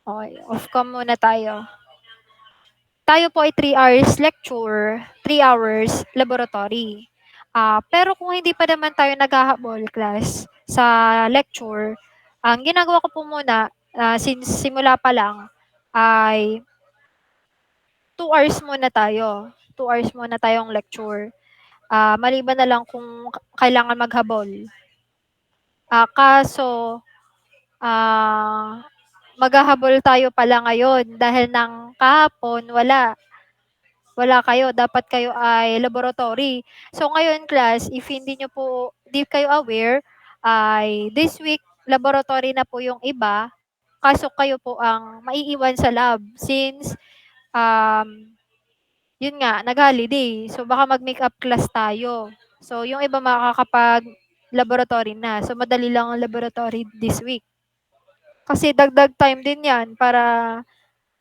Okey, off cam muna tayo. Tayo po ay 3 hours lecture, 3 hours laboratory. Pero kung hindi pa naman tayo naghahabol class sa lecture, ang ginagawa ko po muna, since simula pa lang ay 2 hours muna tayo. 2 hours muna tayong lecture. Maliban na lang kung kailangan maghabol. Kaso, ah, maghahabol tayo pala ngayon dahil ng kahapon wala kayo, dapat kayo ay laboratory. So ngayon class, if hindi kayo aware, ay this week laboratory na po yung iba, kaso kayo po ang maiiwan sa lab since yun nga, nag-holiday. So baka mag-makeup class tayo. So yung iba makakapag laboratory na. So madali lang ang laboratory this week. Kasi dagdag time din yan para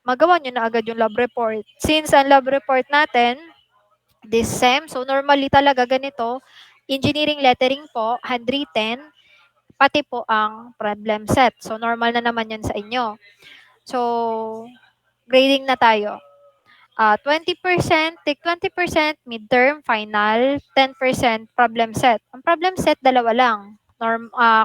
magawa nyo na agad yung lab report. Since ang lab report natin, this sem, so normally talaga ganito, engineering lettering po, handwritten, pati po ang problem set. So normal na naman yan sa inyo. So, grading na tayo. 20%, take 20% midterm, final, 10% problem set. Ang problem set, dalawa lang.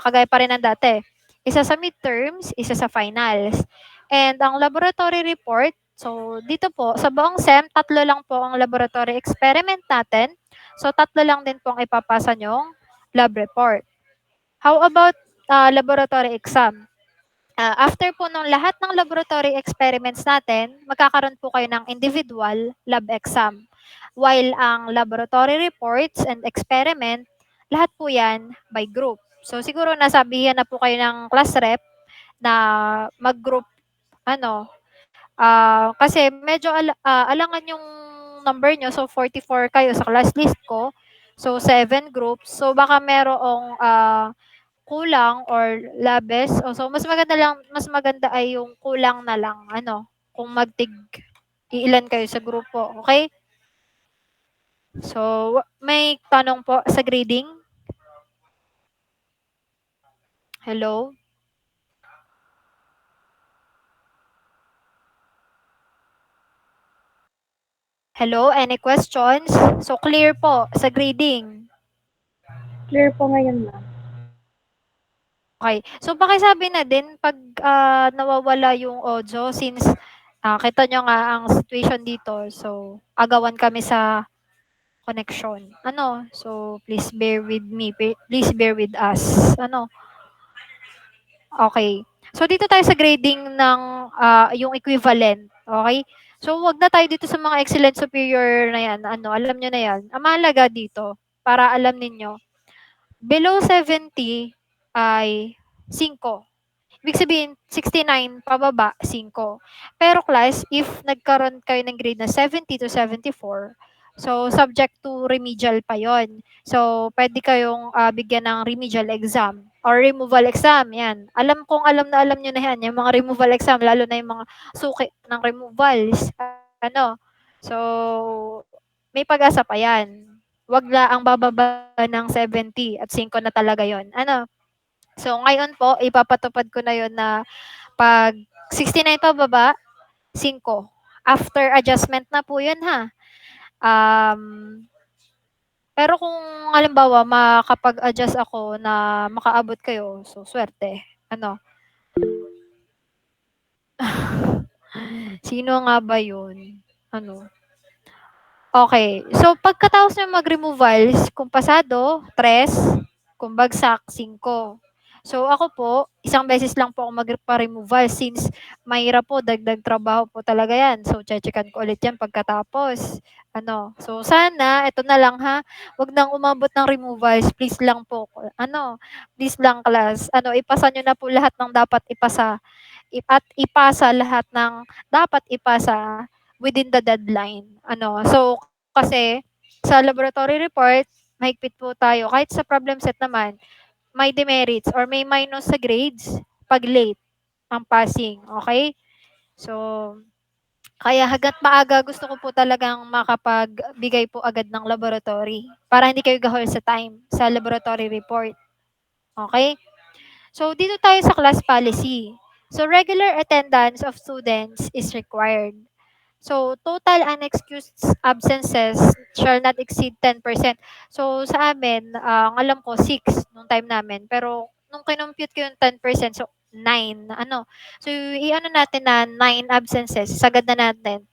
Kagaya pa rin ng dati. Isa sa midterms, isa sa finals. And ang laboratory report, so dito po, sa buong SEM, 3 lang po ang laboratory experiment natin. So 3 lang din po ang ipapasa nyong lab report. How about laboratory exam? After po ng lahat ng laboratory experiments natin, magkakaroon po kayo ng individual lab exam. While ang laboratory reports and experiment, lahat po yan by group. So siguro nasabihan na po kayo ng class rep na mag-group kasi medyo alangan yung number nyo. So 44 kayo sa class list ko. So 7 groups. So baka merong kulang or labis. So mas maganda ay yung kulang na lang kung iilan kayo sa grupo, okay? So may tanong po sa grading? Hello? Hello, any questions? So clear po sa grading. Clear po ngayon, ma'am. Okay. So pakisabi na din 'pag nawawala yung audio since kita nyo nga ang situation dito. So agawan kami sa connection. So please bear with me. Please bear with us. Okay. So dito tayo sa grading ng yung equivalent. Okay? So wag na tayo dito sa mga excellent superior na yan. Alam nyo na yan. Ang mahalaga dito para alam ninyo, below 70 ay 5. Ibig sabihin, 69 pababa, 5. Pero class, if nagkaroon kayo ng grade na 70 to 74, so subject to remedial pa yon. So, pwede kayong bigyan ng remedial exam or removal exam. Yan. Alam na alam nyo na yan, yung mga removal exam, lalo na yung mga suki ng removals. So, may pag-asa pa yan. Wag la ang bababa ng 70 at 5 na talaga yon. So, ngayon po, ipapatupad ko na yon na 'pag 69 pababa, 5. After adjustment na po yun ha. Um, pero kung halimbawa makapag-adjust ako na makaabot kayo, so swerte. Sino nga ba yun? Okay. So, pagkatapos niyo mag-removals, kung pasado, 3, kung bagsak, 5. So, ako po, isang beses lang po ako magpa-removal since mahirap po, dagdag trabaho po talaga yan. So, checkan ko ulit yan pagkatapos. So, sana, ito na lang ha, wag nang umabot ng removals, please lang po. Please lang class. Ipasa nyo na po lahat ng dapat ipasa at ipasa lahat ng dapat ipasa within the deadline. So kasi sa laboratory report, mahigpit po tayo. Kahit sa problem set naman, may demerits or may minus sa grades pag late ang passing. Okay? So, kaya hangga't maaga gusto ko po talagang makapagbigay po agad ng laboratory para hindi kayo gahol sa time sa laboratory report. Okay? So, dito tayo sa class policy. So regular attendance of students is required. So total unexcused absences shall not exceed 10%. So sa amin, ang alam ko 6 nung time namin. Pero nung kinompute ko yung 10%, so 9. Ano? So i-ano natin na 9 absences, sagad na natin.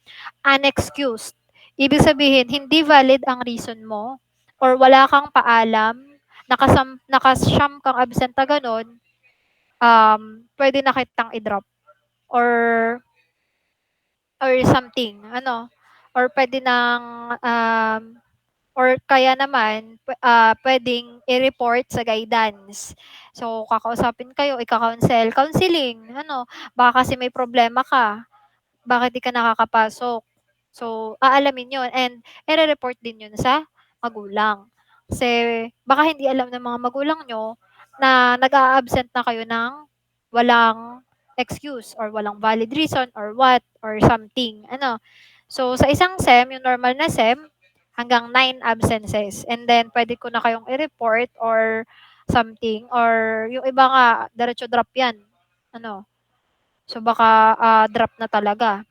Unexcused. Ibig sabihin, hindi valid ang reason mo or wala kang paalam, nakasyam kang absent na ganun, pwede na kitang i-drop or something, ano, or pwede nang, or kaya naman, puwedeng i-report sa guidance. So, kakausapin kayo, ika-counsel, counseling, ano, baka kasi may problema ka, bakit di ka nakakapasok. So, aalamin yun and ire-report din yun sa magulang. Kasi baka hindi alam ng mga magulang niyo na nag-a-absent na kayo ng walang excuse or walang valid reason or what or something, ano. So, sa isang SEM, yung normal na SEM, hanggang 9 absences and then puwede ko na kayong i-report or something or yung iba nga diretso drop 'yan, ano. So, baka, drop na talaga.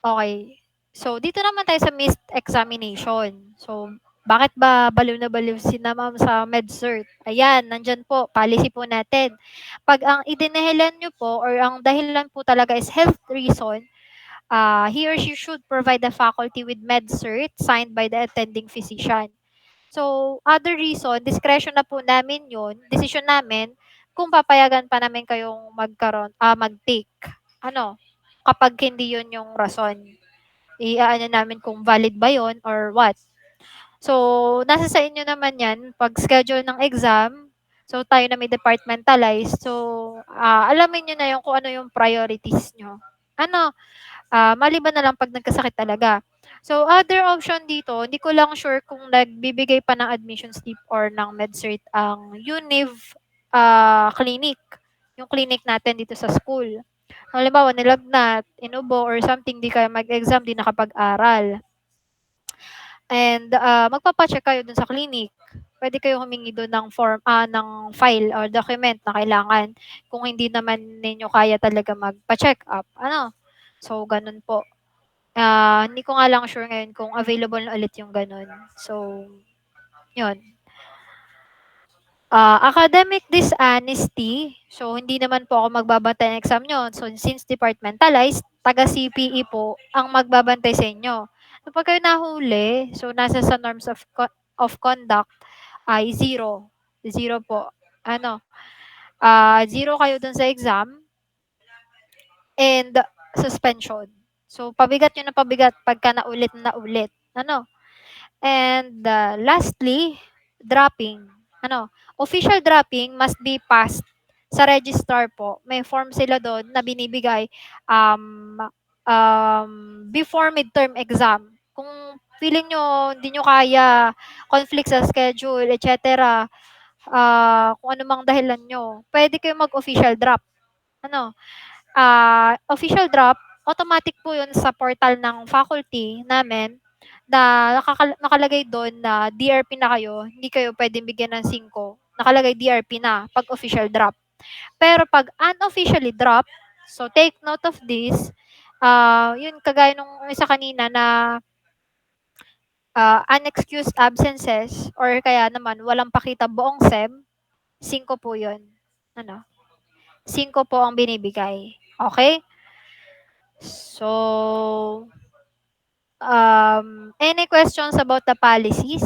Okay. So, dito naman tayo sa missed examination. So, bakit ba baliw na baliw si na ma'am sa MedCert? Ayan, nandiyan po, policy po natin. 'Pag ang idinihilan niyo po or ang dahilan po talaga is health reason, he or she should provide the faculty with MedCert signed by the attending physician. So, other reason, discretion na po namin 'yun, desisyon namin kung papayagan pa namin kayong mag-take. Ano, kapag hindi 'yun yung rason. I-aano namin kung valid ba 'yun or what. So, nasa sa inyo naman 'yan 'pag schedule ng exam. So, tayo na may departmentalize. So, alamin niyo na 'yung kung ano yung priorities niyo. Ano, maliban na lang 'pag nagkasakit talaga. So, other option dito, hindi ko lang sure kung nagbibigay pa ng admission slip or ng MedCert ang Univ clinic, yung clinic natin dito sa school. Halimbawa, nilagnat, inubo, or something, di kayo mag-exam, di nakapag-aral. And magpapa-check kayo dun sa clinic. Pwede kayong humingi dun ng ng file or document na kailangan kung hindi naman ninyo kaya talaga magpa-check up. Ano? So, ganun po. Hindi ko nga lang sure ngayon kung available na ulit yung ganun. So, yun. Academic dishonesty. So, hindi naman po ako magbabantay ng exam nyo. So, since departmentalized, taga-CPE po ang magbabantay sa inyo. Kapag kayo nahuli, so nasa sa norms of conduct ay zero. Zero po. Ano, zero kayo dun sa exam and suspension. So, pabigat yun na pabigat pagka naulit na naulit. Ano? And lastly, dropping. Ano, official dropping must be passed sa registrar po. May form sila doon na binibigay um, before midterm exam. Kung feeling nyo, hindi nyo kaya, conflict sa schedule, etc., kung ano mang dahilan nyo, pwede kayo mag-official drop. Ano, official drop, automatic po yun sa portal ng faculty namin na nakalagay doon na DRP na kayo, hindi kayo pwedeng bigyan ng 5. Nakalagay DRP na pag official drop. Pero pag unofficially drop, so take note of this, yun kagaya nung isa kanina na unexcused absences or kaya naman walang pakita buong SEM, 5 po yun. Ano? 5 po ang binibigay. Okay? So, any questions about the policies?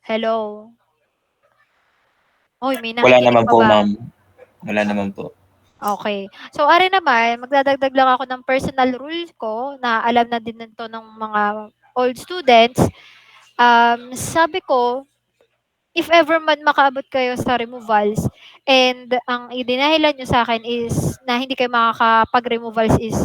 Hello? Uy, may Wala nakikinig naman pa po, ba? ma'am. Wala naman po. Okay. So, ari naman, magdadagdag lang ako ng personal rule ko na alam na din nito ng mga old students. Sabi ko, if ever man makaabot kayo sa removals and ang idinahilan nyo sa akin is na hindi kayo makakapag-removals is,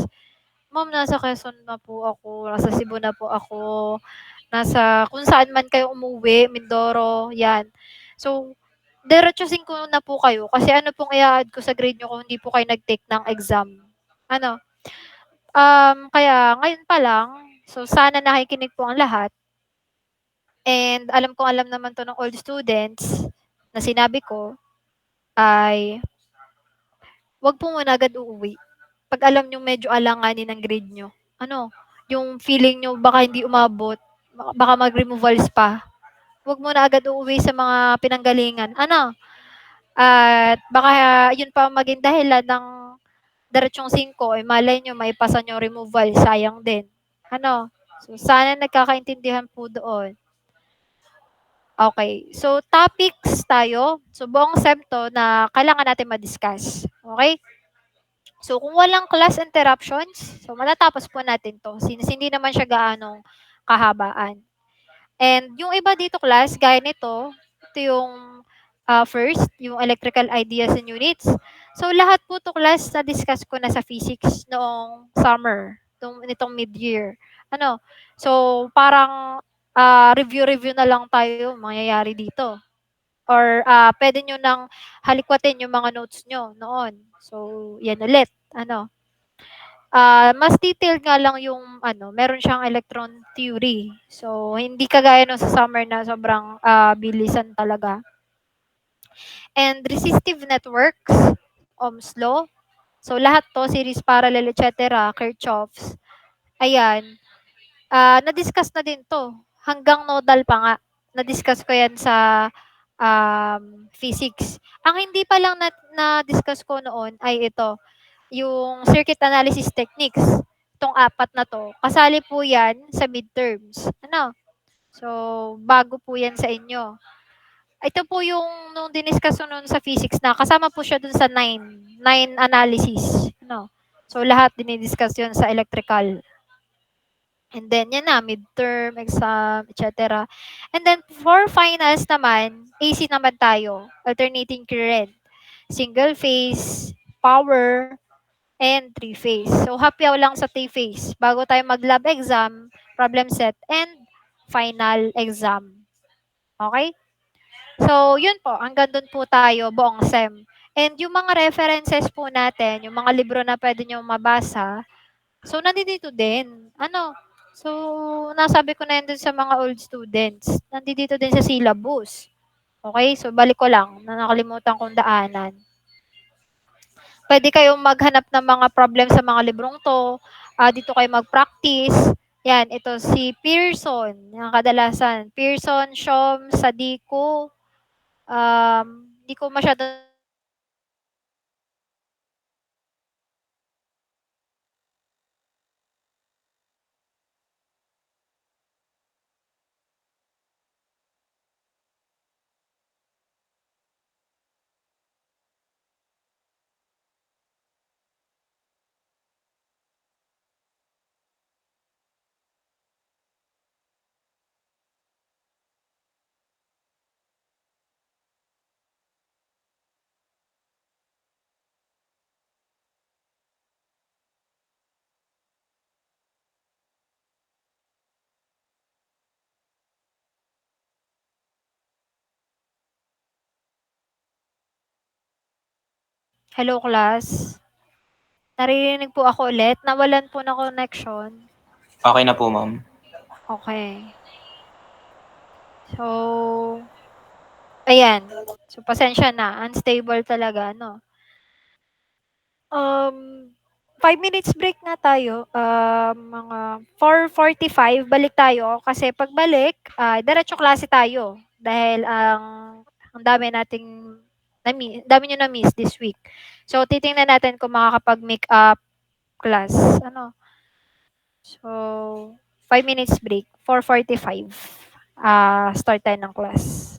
Ma'am, nasa Quezon na po ako, nasa Cebu na po ako, nasa kung saan man kayo umuwi, Mindoro, 'yan. So, diretsuhin ko na po kayo kasi ano pong i-a-add ko sa grade niyo kung hindi po kayo nag-take ng exam. Ano, kaya ngayon pa lang, so sana nakikinig po ang lahat and alam naman 'to ng old students. na sinabi ko ay wag po muna agad uuwi. 'Pag alam niyong medyo alanganin ang grade niyo. Ano, yung feeling niyo baka hindi umabot, baka mag-removals pa, wag muna agad uuwi sa mga pinanggalingan. Ano, at baka yun pa ang maging dahilan ng diretsong 5, eh, malay niyo maipasa niyo removal, sayang din. Ano, so sana nagkakaintindihan po doon. Okay, so topics tayo. So buong sem 'to na kailangan natin ma-discuss, okey? So kung walang class interruptions, so matatapos po natin 'to since hindi naman siya gaanong kahabaan. And yung iba dito class, gaya nito, ito yung first, yung electrical ideas and units. So lahat po 'to class na-discuss ko na sa physics noong summer, nitong mid-year. Ano, so parang review-review na lang tayo mangyayari dito. Or puwede niyo ng halikwatin yung mga notes niyo noon. So yan ulit, ano, mas detailed nga lang yung ano, meron siyang electron theory. So, hindi kagaya nung sa summer na sobrang bilisan talaga. And resistive networks, Ohm's law. So, lahat 'to, series parallel, et cetera, Kirchhoff's. Ayan, na-discuss na din 'to. Hanggang nodal pa nga. Na-discuss ko 'yan sa physics. Ang hindi pa lang na-discuss ko noon ay ito, yung circuit analysis techniques. Itong 4 na 'to, kasali po 'yan sa midterms. Ano, so bago po 'yan sa inyo. Ito po yung nung diniscuss ko nun sa physics na kasama po siya dun sa 9 analysis, ano. So lahat dinidiscuss 'yun sa electrical. And then 'yan na, midterm, exam, et cetera. And then for finals naman, AC naman tayo, alternating current, single phase, power, and three-phase. So, hapyaw lang sa three-phase bago tayo mag-lab exam, problem set, and final exam. Okay? So, yun po. Hanggang dun po tayo buong SEM. And yung mga references po natin, yung mga libro na pwede nyo mabasa, so, nandito din. Ano? So, nasabi ko na yun dun sa mga old students. Nandito din sa syllabus. Okay? So, balik ko lang na nakalimutan kong daanan. Pwede kayong maghanap ng mga problem sa mga librong 'to. Dito kayo mag-practice. Yan, ito si Pearson, yung kadalasan. Pearson, Shom, Sadiko. Hindi ko masyado. Hello, class. Naririnig po ako ulit. Nawalan po ng connection. Okay na po, ma'am. Okay. So, ayan. So, pasensya na. Unstable talaga, no? 5 minutes break nga tayo. Mga 4:45 balik tayo kasi pagbalik, diretso klase tayo dahil ang dami nating dami niyo na-miss this week. So, titingnan natin kung makakapag-make up class. Ano? So, 5 minutes break, 4:45. Start tayo ng class.